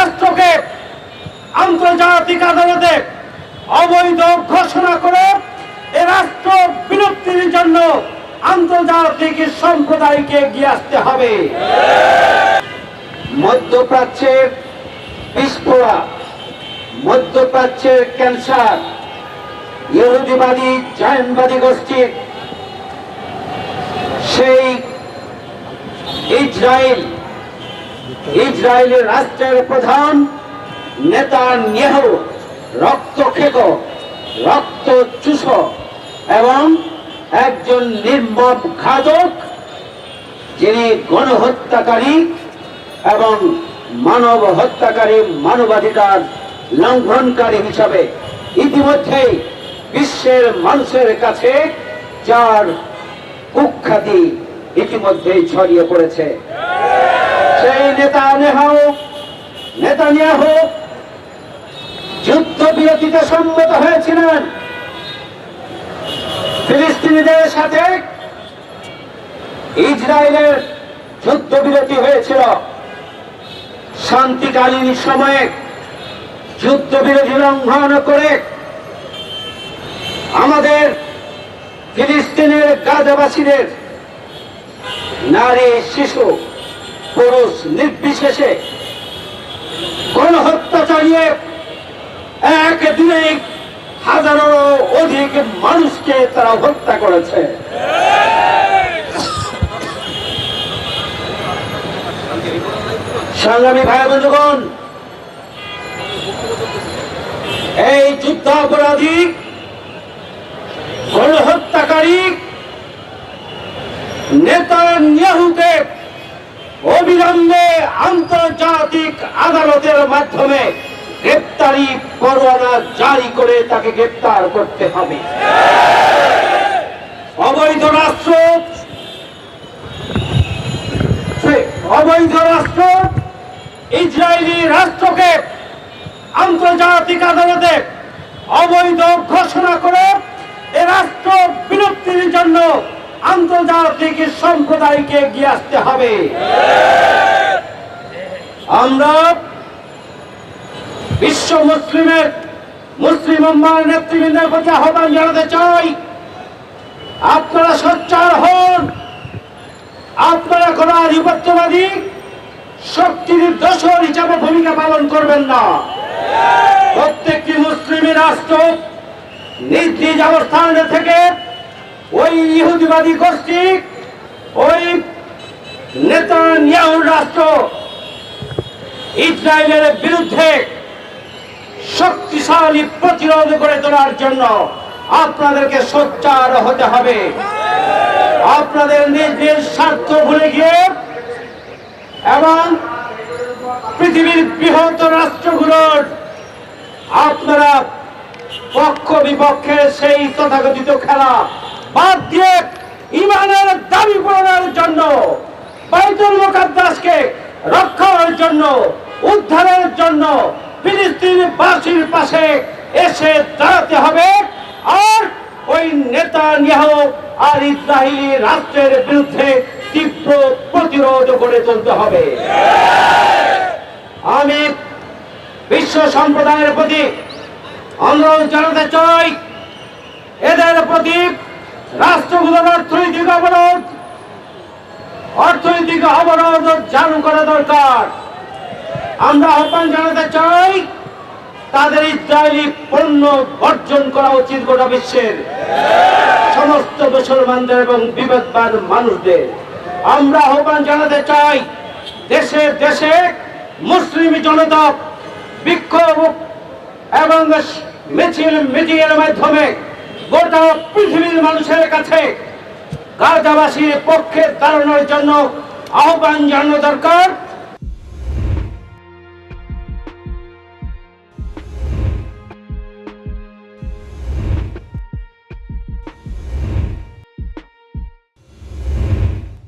রাষ্ট্রকে আন্তর্জাতিক আদালতে অবৈধ ঘোষণা করে এ রাষ্ট্র বিলুপ্তির জন্য আন্তর্জাতিক সম্প্রদায়কে এগিয়ে আসতে হবে। মধ্যপ্রাচ্যের বিস্ফোরা, মধ্যপ্রাচ্যের ক্যান্সার, ইহুদিবাদী জায়নবাদী গোষ্ঠীর সেই ইসরায়েলের রাষ্ট্রের প্রধান নেতানিয়াহু রক্তখেক, রক্তচুষক এবং একজন নির্মম ঘাতক, যিনি গণহত্যাকারী এবং মানব হত্যাকারী, মানবাধিকার লঙ্ঘনকারী হিসাবে ইতিমধ্যেই বিশ্বের মানুষের কাছে যার কুখ্যাতি ইতিমধ্যেই ছড়িয়ে পড়েছে। সেই নেতানিয়াহু যুদ্ধবিরতিতে সম্মত হয়েছিলেন। ফিলিস্তিনিদের সাথে ইসরায়েলের যুদ্ধবিরতি হয়েছিল। শান্তিকালীন সময়ে যুদ্ধবিরতি লঙ্ঘন করে আমাদের ফিলিস্তিনের গাজাবাসীদের নারী, শিশু, পুরুষ নির্বিশেষে গণহত্যা চালিয়ে একদিনে হাজারেরও অধিক মানুষকে তারা হত্যা করেছে। সংগ্রামী ভাই বন্ধুগণ, এই যুদ্ধাপরাধী, গণহত্যাকারী নেতানিয়াহুকে অবিলম্বে আন্তর্জাতিক আদালতের মাধ্যমে গ্রেপ্তারি পরোয়ানা জারি করে তাকে গ্রেপ্তার করতে হবে। অবৈধ রাষ্ট্র ইসরায়েলি রাষ্ট্রকে আন্তর্জাতিক আদালতে অবৈধ ঘোষণা করে এ রাষ্ট্র বিলুপ্তির জন্য আন্তর্জাতিক সম্প্রদায়কে এগিয়ে আসতে হবে। আমরা বিশ্ব মুসলিম উম্মার নেতৃবৃন্দের প্রতি আহ্বান জানাতে চাই, আপনারা সোচ্চার হন। আপনারা কোন আধিপত্যবাদী শক্তির দোসর হিসাবে ভূমিকা পালন করবেন না। প্রত্যেকটি মুসলিম রাষ্ট্র নিজ নিজ অবস্থান থেকে ওই ইহুদিবাদী গোষ্ঠী, ওই নেতানিয়াহুর রাষ্ট্র ইসরায়েলের বিরুদ্ধে শক্তিশালী প্রতিরোধ গড়ে তোলার জন্য আপনাদেরকে সোচ্চার হতে হবে। আপনাদের নিজ নিজ স্বার্থ ভুলে গিয়ে এবং পৃথিবীর বৃহৎ রাষ্ট্রগুলোর আপনারা পক্ষ বিপক্ষের সেই তথাকথিত খেলা বাদ দিয়ে ঈমানের দাবি পূরণের জন্য, বাইতুল মুকাদ্দাসকে রক্ষার জন্য, উদ্ধারের জন্য ফিলিস্তিনবাসীর পাশে এসে দাঁড়াতে হবে। আর ওই নেতানিয়াহু আর ইসরায়েলি রাষ্ট্রের বিরুদ্ধে তীব্র প্রতিরোধ গড়ে তুলতে হবে। আমি বিশ্ব সম্প্রদায়ের প্রতি অনুরোধ জানাতে চাই, এদের প্রতি রাষ্ট্রগুলোর অর্থনৈতিক অবরোধ চালু করা দরকার। আমরা আহ্বান জানাতে চাই, তাদের ইসরায়েলি পণ্য বর্জন করা উচিত গোটা বিশ্বের সমস্ত মুসলমানদের এবং বিবেকবান মানুষদের। আমরা আহ্বান জানাতে চাই, দেশে দেশে মুসলিম জনতা বিক্ষোভ এবং মিছিল মিটিংয়ের মাধ্যমে গোটা পৃথিবীর মানুষের কাছে গাজাবাসীর পক্ষে দাঁড়ানোর জন্য আহ্বান জানানো দরকার।